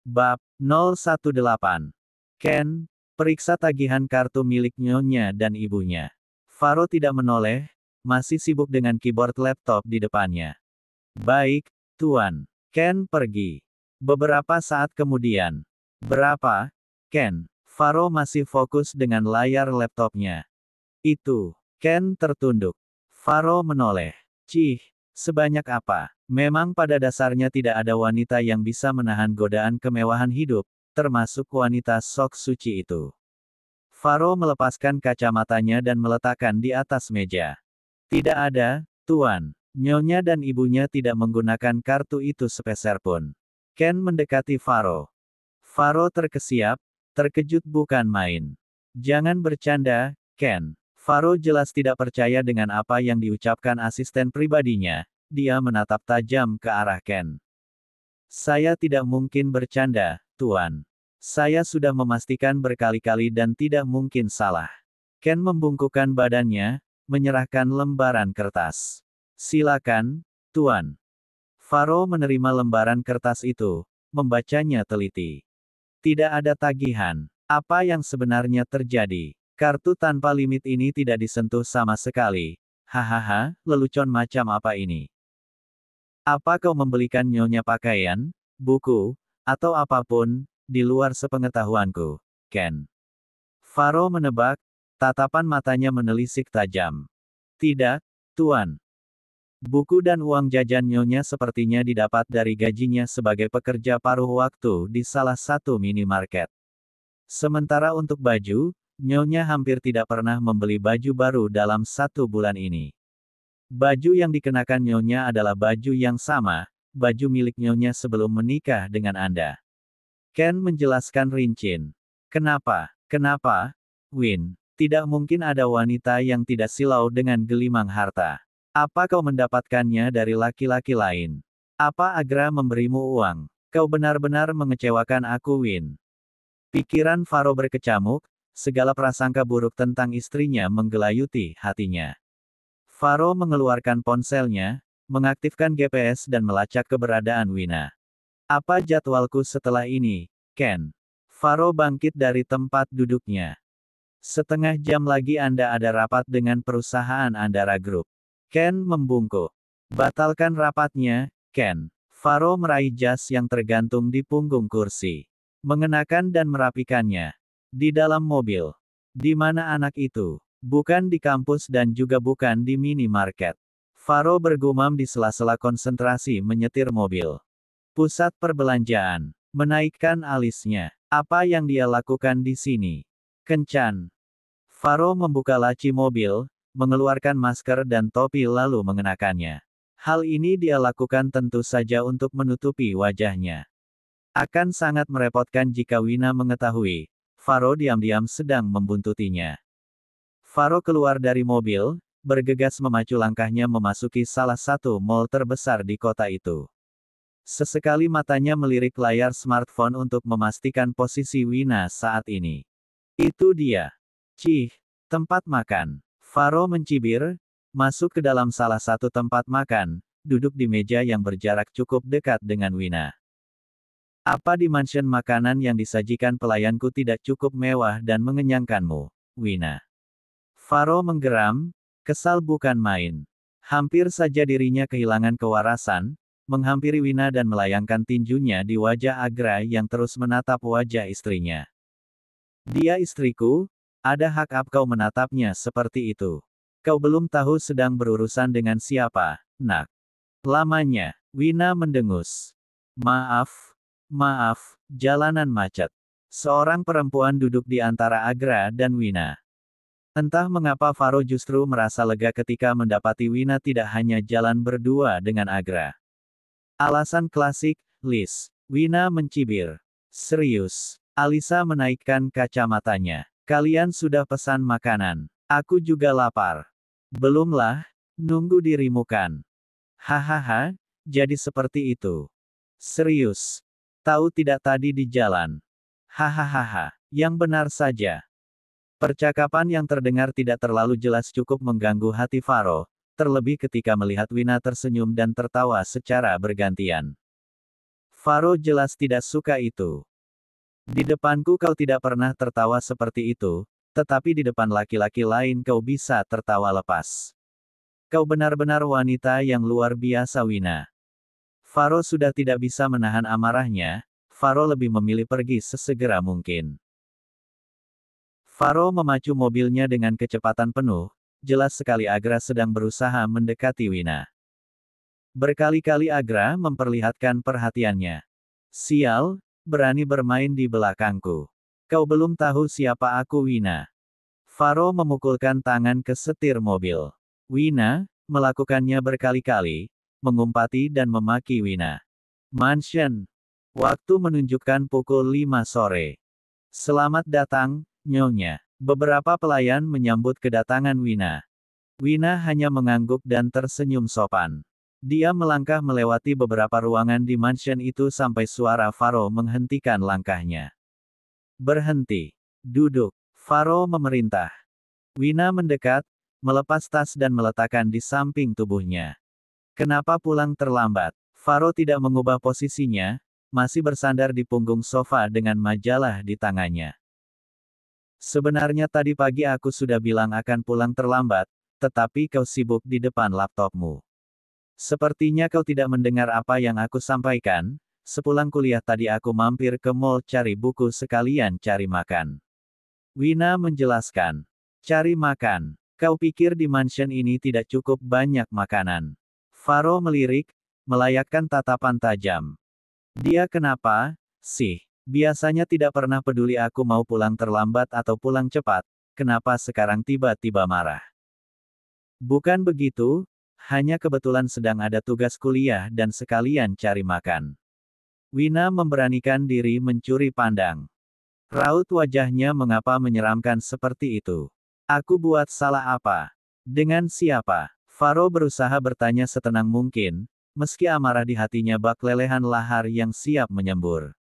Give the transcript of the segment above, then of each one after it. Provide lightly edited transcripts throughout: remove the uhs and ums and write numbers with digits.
Bab 018. Ken, periksa tagihan kartu milik nyonya dan ibunya. Faro tidak menoleh, masih sibuk dengan keyboard laptop di depannya. Baik, Tuan. Ken pergi. Beberapa saat kemudian. Berapa, Ken? Faro masih fokus dengan layar laptopnya. Itu. Ken tertunduk. Faro menoleh. Cih, sebanyak apa? Memang pada dasarnya tidak ada wanita yang bisa menahan godaan kemewahan hidup, termasuk wanita sok suci itu. Faro melepaskan kacamatanya dan meletakkan di atas meja. Tidak ada, Tuan. Nyonya dan ibunya tidak menggunakan kartu itu sepeserpun. Ken mendekati Faro. Faro terkesiap, terkejut bukan main. Jangan bercanda, Ken. Faro jelas tidak percaya dengan apa yang diucapkan asisten pribadinya. Dia menatap tajam ke arah Ken. Saya tidak mungkin bercanda, Tuan. Saya sudah memastikan berkali-kali dan tidak mungkin salah. Ken membungkukkan badannya, menyerahkan lembaran kertas. Silakan, Tuan. Faro menerima lembaran kertas itu, membacanya teliti. Tidak ada tagihan. Apa yang sebenarnya terjadi? Kartu tanpa limit ini tidak disentuh sama sekali. Hahaha, lelucon macam apa ini? Apa kau membelikan nyonya pakaian, buku, atau apapun, di luar sepengetahuanku, Ken? Faro menebak, tatapan matanya menelisik tajam. Tidak, Tuan. Buku dan uang jajan nyonya sepertinya didapat dari gajinya sebagai pekerja paruh waktu di salah satu minimarket. Sementara untuk baju, nyonya hampir tidak pernah membeli baju baru dalam 1 bulan ini. Baju yang dikenakan nyonya adalah baju yang sama, baju milik nyonya sebelum menikah dengan Anda. Ken menjelaskan rinci. Kenapa? Kenapa? Win, tidak mungkin ada wanita yang tidak silau dengan gelimang harta. Apa kau mendapatkannya dari laki-laki lain? Apa Agra memberimu uang? Kau benar-benar mengecewakan aku, Win. Pikiran Faro berkecamuk, segala prasangka buruk tentang istrinya menggelayuti hatinya. Faro mengeluarkan ponselnya, mengaktifkan GPS dan melacak keberadaan Wina. Apa jadwalku setelah ini, Ken? Faro bangkit dari tempat duduknya. Setengah jam lagi Anda ada rapat dengan perusahaan Andara Group. Ken membungkuk. Batalkan rapatnya, Ken. Faro meraih jas yang tergantung di punggung kursi. Mengenakan dan merapikannya. Di dalam mobil. Di mana anak itu? Bukan di kampus dan juga bukan di minimarket. Faro bergumam di sela-sela konsentrasi menyetir mobil. Pusat perbelanjaan. Menaikkan alisnya. Apa yang dia lakukan di sini? Kencan. Faro membuka laci mobil, mengeluarkan masker dan topi lalu mengenakannya. Hal ini dia lakukan tentu saja untuk menutupi wajahnya. Akan sangat merepotkan jika Wina mengetahui. Faro diam-diam sedang membuntutinya. Faro keluar dari mobil, bergegas memacu langkahnya memasuki salah satu mall terbesar di kota itu. Sesekali matanya melirik layar smartphone untuk memastikan posisi Wina saat ini. Itu dia. Cih, tempat makan. Faro mencibir, masuk ke dalam salah satu tempat makan, duduk di meja yang berjarak cukup dekat dengan Wina. Apa di mansion makanan yang disajikan pelayanku tidak cukup mewah dan mengenyangkanmu, Wina? Faro menggeram, kesal bukan main. Hampir saja dirinya kehilangan kewarasan, menghampiri Wina dan melayangkan tinjunya di wajah Agra yang terus menatap wajah istrinya. Dia istriku, ada hak apa kau menatapnya seperti itu? Kau belum tahu sedang berurusan dengan siapa, nak. Lamanya, Wina mendengus. Maaf, jalanan macet. Seorang perempuan duduk di antara Agra dan Wina. Entah mengapa Faro justru merasa lega ketika mendapati Wina tidak hanya jalan berdua dengan Agra. Alasan klasik, Liz. Wina mencibir. Serius. Alisa menaikkan kacamatanya. Kalian sudah pesan makanan. Aku juga lapar. Belumlah, nunggu dirimu kan. Hahaha, jadi seperti itu. Serius. Tahu tidak tadi di jalan. Hahaha, yang benar saja. Percakapan yang terdengar tidak terlalu jelas cukup mengganggu hati Faro, terlebih ketika melihat Wina tersenyum dan tertawa secara bergantian. Faro jelas tidak suka itu. Di depanku kau tidak pernah tertawa seperti itu, tetapi di depan laki-laki lain kau bisa tertawa lepas. Kau benar-benar wanita yang luar biasa, Wina. Faro sudah tidak bisa menahan amarahnya, Faro lebih memilih pergi sesegera mungkin. Faro memacu mobilnya dengan kecepatan penuh, jelas sekali Agra sedang berusaha mendekati Wina. Berkali-kali Agra memperlihatkan perhatiannya. Sial, berani bermain di belakangku. Kau belum tahu siapa aku, Wina. Faro memukulkan tangan ke setir mobil. Wina, melakukannya berkali-kali, mengumpati dan memaki Wina. Mansion. Waktu menunjukkan pukul 5 sore. Selamat datang, Nyonya. Beberapa pelayan menyambut kedatangan Wina. Wina hanya mengangguk dan tersenyum sopan. Dia melangkah melewati beberapa ruangan di mansion itu sampai suara Faro menghentikan langkahnya. Berhenti. Duduk. Faro memerintah. Wina mendekat, melepas tas dan meletakkan di samping tubuhnya. Kenapa pulang terlambat? Faro tidak mengubah posisinya, masih bersandar di punggung sofa dengan majalah di tangannya. Sebenarnya tadi pagi aku sudah bilang akan pulang terlambat, tetapi kau sibuk di depan laptopmu. Sepertinya kau tidak mendengar apa yang aku sampaikan. Sepulang kuliah tadi aku mampir ke mall cari buku sekalian cari makan. Wina menjelaskan. Cari makan. Kau pikir di mansion ini tidak cukup banyak makanan? Faro melirik, melayakkan tatapan tajam. Dia kenapa, sih? Biasanya tidak pernah peduli aku mau pulang terlambat atau pulang cepat, kenapa sekarang tiba-tiba marah? Bukan begitu, hanya kebetulan sedang ada tugas kuliah dan sekalian cari makan. Wina memberanikan diri mencuri pandang. Raut wajahnya mengapa menyeramkan seperti itu. Aku buat salah apa? Dengan siapa? Faro berusaha bertanya setenang mungkin, meski amarah di hatinya bak lelehan lahar yang siap menyembur.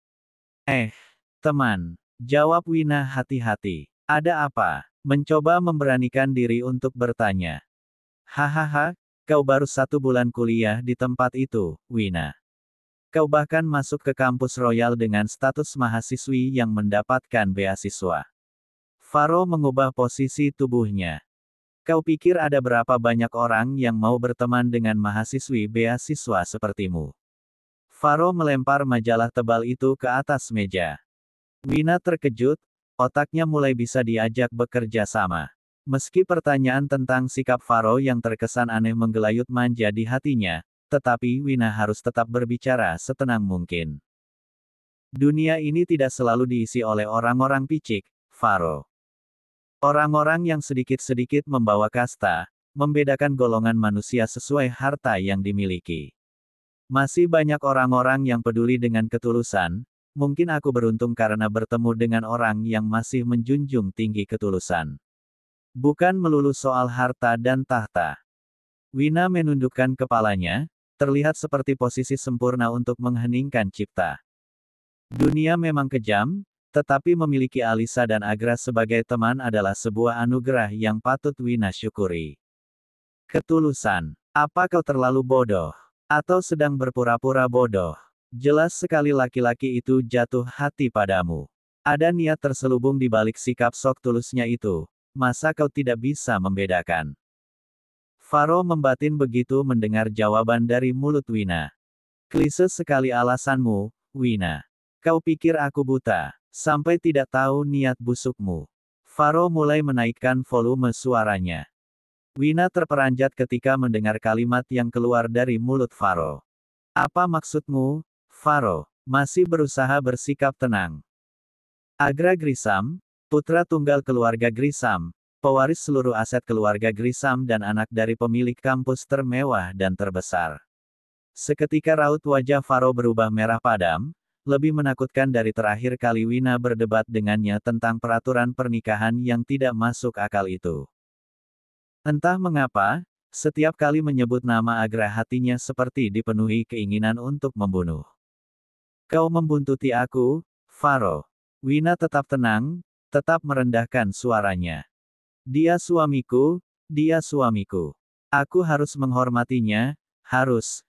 Teman, jawab Wina hati-hati. Ada apa? Mencoba memberanikan diri untuk bertanya. Hahaha, kau baru 1 bulan kuliah di tempat itu, Wina. Kau bahkan masuk ke kampus royal dengan status mahasiswi yang mendapatkan beasiswa. Faro mengubah posisi tubuhnya. Kau pikir ada berapa banyak orang yang mau berteman dengan mahasiswi beasiswa sepertimu? Faro melempar majalah tebal itu ke atas meja. Wina terkejut, otaknya mulai bisa diajak bekerja sama. Meski pertanyaan tentang sikap Faro yang terkesan aneh menggelayut manja di hatinya, tetapi Wina harus tetap berbicara setenang mungkin. Dunia ini tidak selalu diisi oleh orang-orang picik, Faro. Orang-orang yang sedikit-sedikit membawa kasta, membedakan golongan manusia sesuai harta yang dimiliki. Masih banyak orang-orang yang peduli dengan ketulusan, mungkin aku beruntung karena bertemu dengan orang yang masih menjunjung tinggi ketulusan. Bukan melulu soal harta dan tahta. Wina menundukkan kepalanya, terlihat seperti posisi sempurna untuk mengheningkan cipta. Dunia memang kejam, tetapi memiliki Alisa dan Agra sebagai teman adalah sebuah anugerah yang patut Wina syukuri. Ketulusan. Apa kau terlalu bodoh? Atau sedang berpura-pura bodoh? Jelas sekali laki-laki itu jatuh hati padamu. Ada niat terselubung di balik sikap sok tulusnya itu. Masa kau tidak bisa membedakan? Faro membatin begitu mendengar jawaban dari mulut Wina. Klise sekali alasanmu, Wina. Kau pikir aku buta, sampai tidak tahu niat busukmu. Faro mulai menaikkan volume suaranya. Wina terperanjat ketika mendengar kalimat yang keluar dari mulut Faro. Apa maksudmu, Faro? Masih berusaha bersikap tenang. Agra Grisam, putra tunggal keluarga Grisam, pewaris seluruh aset keluarga Grisam dan anak dari pemilik kampus termewah dan terbesar. Seketika raut wajah Faro berubah merah padam, lebih menakutkan dari terakhir kali Wina berdebat dengannya tentang peraturan pernikahan yang tidak masuk akal itu. Entah mengapa, setiap kali menyebut nama Agra hatinya seperti dipenuhi keinginan untuk membunuh. Kau membuntuti aku, Faro. Wina tetap tenang, tetap merendahkan suaranya. Dia suamiku, dia suamiku. Aku harus menghormatinya, harus.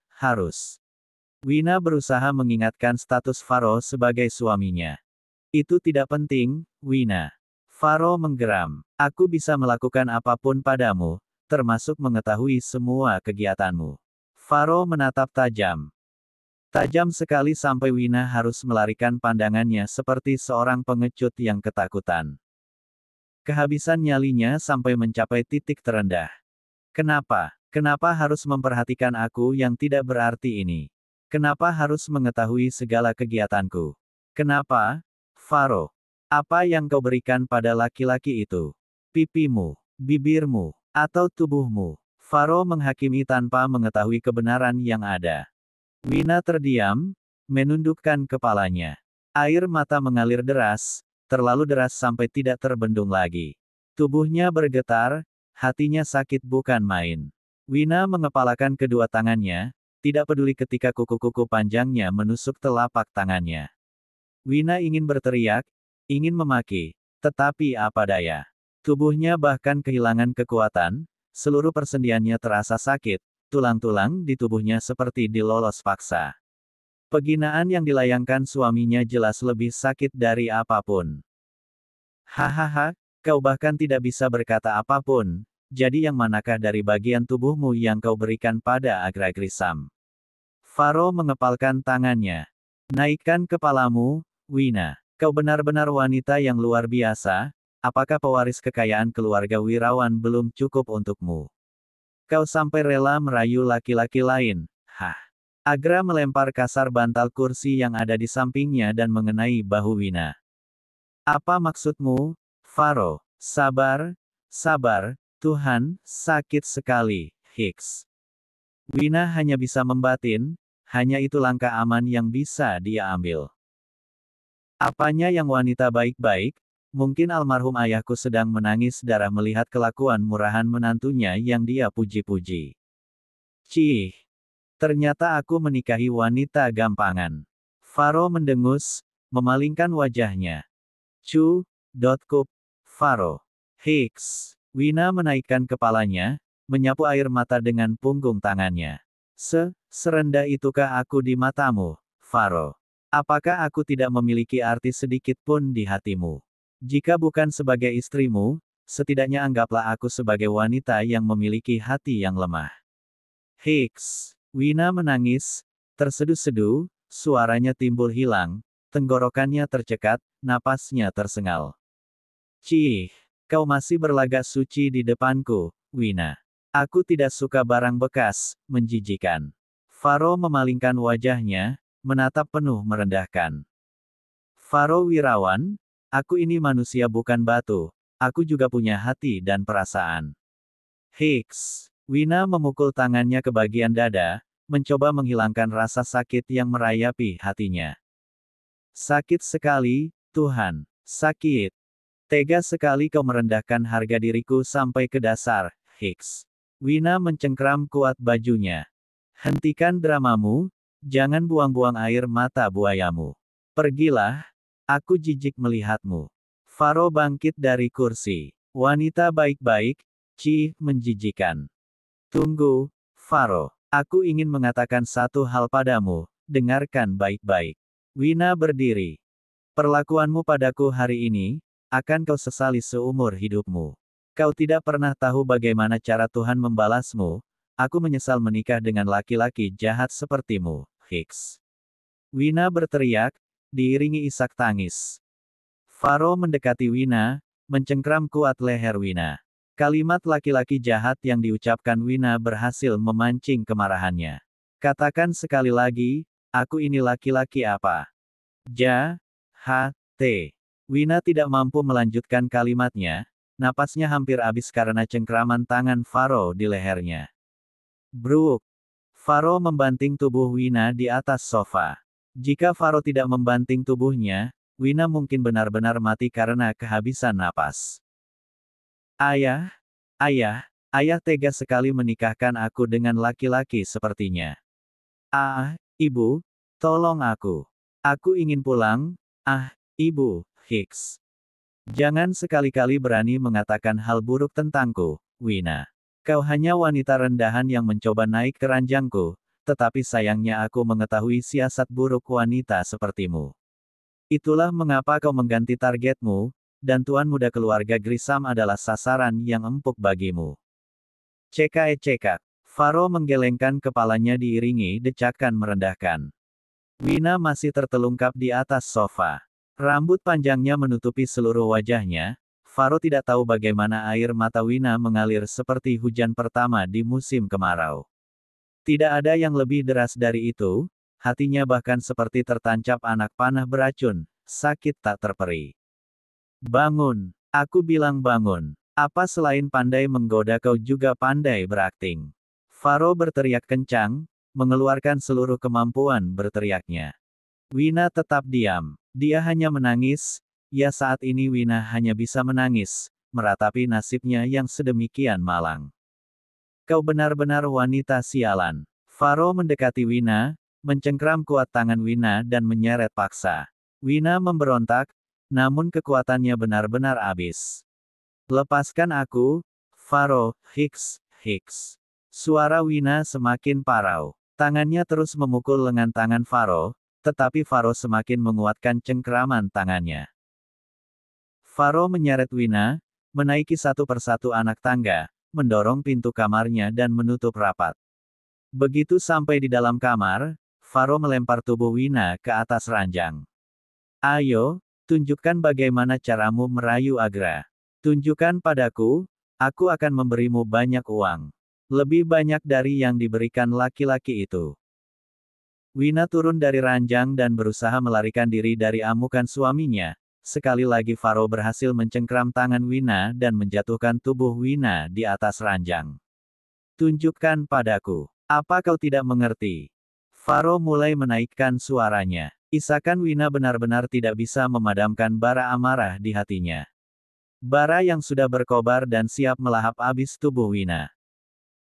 Wina berusaha mengingatkan status Faro sebagai suaminya. Itu tidak penting, Wina. Faro menggeram. Aku bisa melakukan apapun padamu, termasuk mengetahui semua kegiatanmu. Faro menatap tajam. Tajam sekali sampai Wina harus melarikan pandangannya seperti seorang pengecut yang ketakutan. Kehabisan nyalinya sampai mencapai titik terendah. Kenapa? Kenapa harus memperhatikan aku yang tidak berarti ini? Kenapa harus mengetahui segala kegiatanku? Kenapa? Faro. Apa yang kau berikan pada laki-laki itu? Pipimu, bibirmu, atau tubuhmu? Faro menghakimi tanpa mengetahui kebenaran yang ada. Wina terdiam, menundukkan kepalanya. Air mata mengalir deras, terlalu deras sampai tidak terbendung lagi. Tubuhnya bergetar, hatinya sakit bukan main. Wina mengepalakan kedua tangannya, tidak peduli ketika kuku-kuku panjangnya menusuk telapak tangannya. Wina ingin berteriak, ingin memaki, tetapi apa daya. Tubuhnya bahkan kehilangan kekuatan, seluruh persendiannya terasa sakit, tulang-tulang di tubuhnya seperti dilolos paksa. Penghinaan yang dilayangkan suaminya jelas lebih sakit dari apapun. Hahaha, kau bahkan tidak bisa berkata apapun, jadi yang manakah dari bagian tubuhmu yang kau berikan pada Agragrisam? Faro mengepalkan tangannya. Naikkan kepalamu, Wina. Kau benar-benar wanita yang luar biasa, apakah pewaris kekayaan keluarga Wirawan belum cukup untukmu? Kau sampai rela merayu laki-laki lain, hah? Agra melempar kasar bantal kursi yang ada di sampingnya dan mengenai bahu Wina. Apa maksudmu, Faro? Sabar, sabar, Tuhan, sakit sekali, Hicks. Wina hanya bisa membatin, hanya itu langkah aman yang bisa dia ambil. Apanya yang wanita baik-baik? Mungkin almarhum ayahku sedang menangis darah melihat kelakuan murahan menantunya yang dia puji-puji. Cih. Ternyata aku menikahi wanita gampangan. Faro mendengus, memalingkan wajahnya. Cup. Faro. Hicks. Wina menaikkan kepalanya, menyapu air mata dengan punggung tangannya. Serendah itukah aku di matamu, Faro? Apakah aku tidak memiliki arti sedikit pun di hatimu? Jika bukan sebagai istrimu, setidaknya anggaplah aku sebagai wanita yang memiliki hati yang lemah. Hicks. Wina menangis, terseduh-seduh, suaranya timbul hilang, tenggorokannya tercekat, napasnya tersengal. Cih, kau masih berlagak suci di depanku, Wina. Aku tidak suka barang bekas, menjijikan. Faro memalingkan wajahnya, menatap penuh merendahkan. Faro Wirawan, aku ini manusia bukan batu, aku juga punya hati dan perasaan. Hicks. Wina memukul tangannya ke bagian dada, mencoba menghilangkan rasa sakit yang merayapi hatinya. Sakit sekali, Tuhan. Sakit. Tega sekali kau merendahkan harga diriku sampai ke dasar, Hicks. Wina mencengkram kuat bajunya. Hentikan dramamu, jangan buang-buang air mata buayamu. Pergilah, aku jijik melihatmu. Faro bangkit dari kursi. Wanita baik-baik, cih, menjijikan. Tunggu, Faro. Aku ingin mengatakan satu hal padamu, dengarkan baik-baik. Wina berdiri. Perlakuanmu padaku hari ini, akan kau sesali seumur hidupmu. Kau tidak pernah tahu bagaimana cara Tuhan membalasmu, aku menyesal menikah dengan laki-laki jahat sepertimu, Hicks. Wina berteriak, diiringi isak tangis. Faro mendekati Wina, mencengkram kuat leher Wina. Kalimat laki-laki jahat yang diucapkan Wina berhasil memancing kemarahannya. Katakan sekali lagi, aku ini laki-laki apa? Wina tidak mampu melanjutkan kalimatnya, napasnya hampir habis karena cengkraman tangan Faro di lehernya. Bruk. Faro membanting tubuh Wina di atas sofa. Jika Faro tidak membanting tubuhnya, Wina mungkin benar-benar mati karena kehabisan napas. Ayah, ayah tega sekali menikahkan aku dengan laki-laki sepertinya. Ibu, tolong aku. Aku ingin pulang, ibu, Hicks. Jangan sekali-kali berani mengatakan hal buruk tentangku, Wina. Kau hanya wanita rendahan yang mencoba naik ke ranjangku, tetapi sayangnya aku mengetahui siasat buruk wanita sepertimu. Itulah mengapa kau mengganti targetmu, dan tuan muda keluarga Grisam adalah sasaran yang empuk bagimu. Cekak. Faro menggelengkan kepalanya diiringi decakan merendahkan. Wina masih tertelungkap di atas sofa. Rambut panjangnya menutupi seluruh wajahnya. Faro tidak tahu bagaimana air mata Wina mengalir seperti hujan pertama di musim kemarau. Tidak ada yang lebih deras dari itu, hatinya bahkan seperti tertancap anak panah beracun, sakit tak terperi. Bangun, aku bilang bangun. Apa selain pandai menggoda kau juga pandai berakting? Faro berteriak kencang, mengeluarkan seluruh kemampuan berteriaknya. Wina tetap diam. Dia hanya menangis. Ya saat ini Wina hanya bisa menangis, meratapi nasibnya yang sedemikian malang. Kau benar-benar wanita sialan. Faro mendekati Wina, mencengkram kuat tangan Wina dan menyeret paksa. Wina memberontak, namun kekuatannya benar-benar habis. Lepaskan aku, Faro, Hicks. Suara Wina semakin parau. Tangannya terus memukul lengan tangan Faro, tetapi Faro semakin menguatkan cengkeraman tangannya. Faro menyeret Wina, menaiki satu persatu anak tangga, mendorong pintu kamarnya dan menutup rapat. Begitu sampai di dalam kamar, Faro melempar tubuh Wina ke atas ranjang. Ayo, tunjukkan bagaimana caramu merayu Agra. Tunjukkan padaku, aku akan memberimu banyak uang. Lebih banyak dari yang diberikan laki-laki itu. Wina turun dari ranjang dan berusaha melarikan diri dari amukan suaminya. Sekali lagi Faro berhasil mencengkram tangan Wina dan menjatuhkan tubuh Wina di atas ranjang. Tunjukkan padaku. Apa kau tidak mengerti? Faro mulai menaikkan suaranya. Isakan Wina benar-benar tidak bisa memadamkan bara amarah di hatinya. Bara yang sudah berkobar dan siap melahap habis tubuh Wina.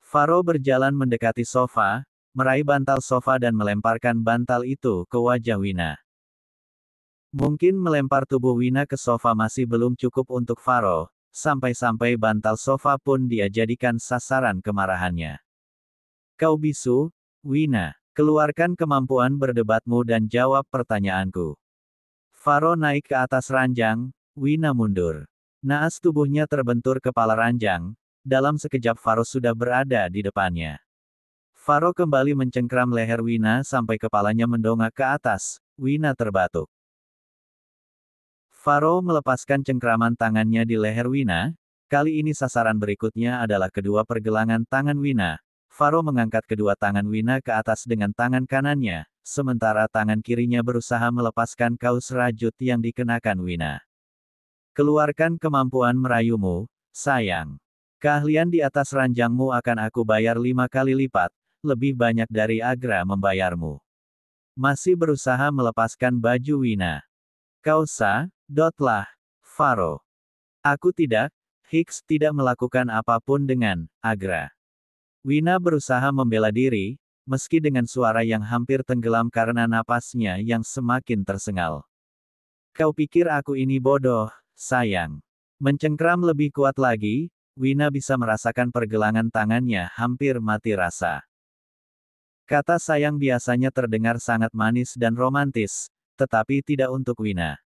Faro berjalan mendekati sofa, meraih bantal sofa dan melemparkan bantal itu ke wajah Wina. Mungkin melempar tubuh Wina ke sofa masih belum cukup untuk Faro, sampai-sampai bantal sofa pun dia jadikan sasaran kemarahannya. Kau bisu, Wina. Keluarkan kemampuan berdebatmu dan jawab pertanyaanku. Faro naik ke atas ranjang, Wina mundur. Naas tubuhnya terbentur kepala ranjang, dalam sekejap Faro sudah berada di depannya. Faro kembali mencengkram leher Wina sampai kepalanya mendongak ke atas, Wina terbatuk. Faro melepaskan cengkraman tangannya di leher Wina, kali ini sasaran berikutnya adalah kedua pergelangan tangan Wina. Faro mengangkat kedua tangan Wina ke atas dengan tangan kanannya, sementara tangan kirinya berusaha melepaskan kaos rajut yang dikenakan Wina. Keluarkan kemampuan merayumu, sayang. Keahlian di atas ranjangmu akan aku bayar 5 kali lipat, lebih banyak dari Agra membayarmu. Masih berusaha melepaskan baju Wina. Kau dotlah, Faro. Aku tidak, Hicks tidak melakukan apapun dengan Agra. Wina berusaha membela diri, meski dengan suara yang hampir tenggelam karena napasnya yang semakin tersengal. Kau pikir aku ini bodoh, sayang. Mencengkram lebih kuat lagi, Wina bisa merasakan pergelangan tangannya hampir mati rasa. Kata sayang biasanya terdengar sangat manis dan romantis, tetapi tidak untuk Wina.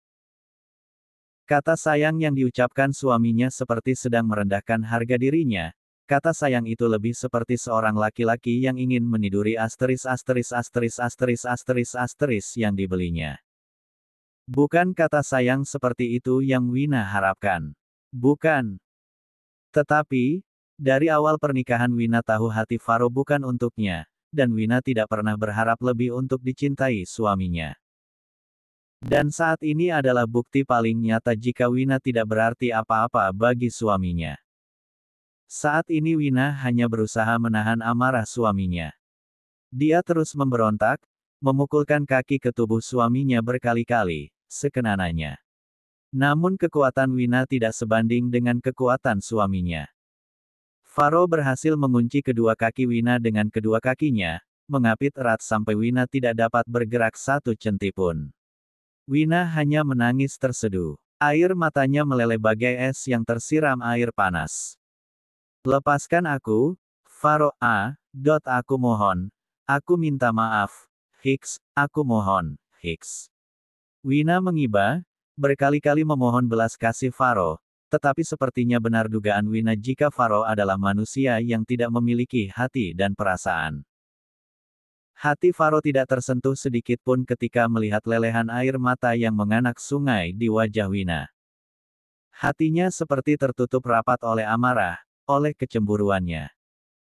Kata sayang yang diucapkan suaminya seperti sedang merendahkan harga dirinya. Kata sayang itu lebih seperti seorang laki-laki yang ingin meniduri asteris yang dibelinya. Bukan kata sayang seperti itu yang Wina harapkan. Bukan. Tetapi, dari awal pernikahan Wina tahu hati Faro bukan untuknya, dan Wina tidak pernah berharap lebih untuk dicintai suaminya. Dan saat ini adalah bukti paling nyata jika Wina tidak berarti apa-apa bagi suaminya. Saat ini Wina hanya berusaha menahan amarah suaminya. Dia terus memberontak, memukulkan kaki ke tubuh suaminya berkali-kali, sekenananya. Namun kekuatan Wina tidak sebanding dengan kekuatan suaminya. Faro berhasil mengunci kedua kaki Wina dengan kedua kakinya, mengapit erat sampai Wina tidak dapat bergerak satu centi pun. Wina hanya menangis terseduh. Air matanya meleleh bagai es yang tersiram air panas. Lepaskan aku, Faro, aku mohon. Aku minta maaf, Higgs, aku mohon, Higgs. Wina mengiba, berkali-kali memohon belas kasih Faro, tetapi sepertinya benar dugaan Wina jika Faro adalah manusia yang tidak memiliki hati dan perasaan. Hati Faro tidak tersentuh sedikit pun ketika melihat lelehan air mata yang menganak sungai di wajah Wina. Hatinya seperti tertutup rapat oleh amarah, oleh kecemburuannya.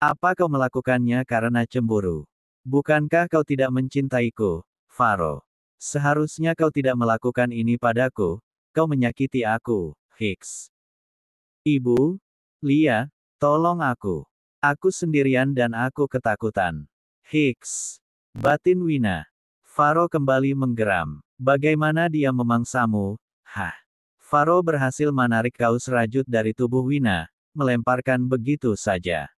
Apa kau melakukannya karena cemburu? Bukankah kau tidak mencintaiku, Faro? Seharusnya kau tidak melakukan ini padaku, kau menyakiti aku, Higgs. Ibu, Lia, tolong aku. Aku sendirian dan aku ketakutan. Higgs. Batin Wina. Faro kembali menggeram. Bagaimana dia memangsamu? Hah. Faro berhasil menarik kaus rajut dari tubuh Wina, melemparkan begitu saja.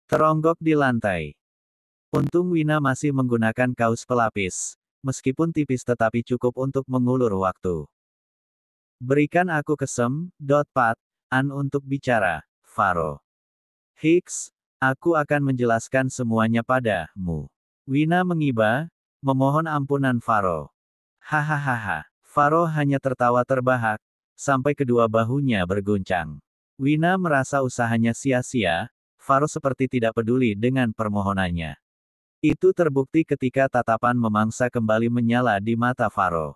Teronggok di lantai. Untung Wina masih menggunakan kaus pelapis, meskipun tipis tetapi cukup untuk mengulur waktu. Berikan aku an untuk bicara, Faro. Higgs, aku akan menjelaskan semuanya padamu. Wina mengiba, memohon ampunan Faro. Hahaha. Faro hanya tertawa terbahak, sampai kedua bahunya berguncang. Wina merasa usahanya sia-sia, Faro seperti tidak peduli dengan permohonannya. Itu terbukti ketika tatapan memangsa kembali menyala di mata Faro.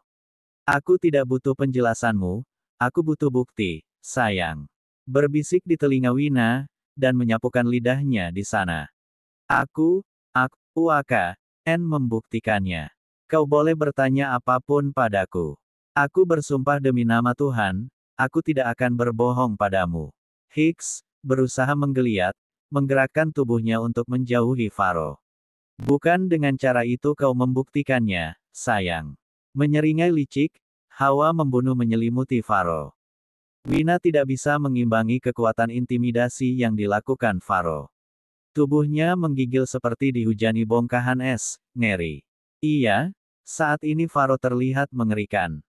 Aku tidak butuh penjelasanmu, aku butuh bukti, sayang. Berbisik di telinga Wina, dan menyapukan lidahnya di sana. Aku akan membuktikannya. Kau boleh bertanya apapun padaku. Aku bersumpah demi nama Tuhan, aku tidak akan berbohong padamu. Higgs berusaha menggeliat, menggerakkan tubuhnya untuk menjauhi Faro. Bukan dengan cara itu kau membuktikannya, sayang. Menyeringai licik, hawa membunuh menyelimuti Faro. Wina tidak bisa mengimbangi kekuatan intimidasi yang dilakukan Faro. Tubuhnya menggigil seperti dihujani bongkahan es, ngeri. Iya, saat ini Faro terlihat mengerikan.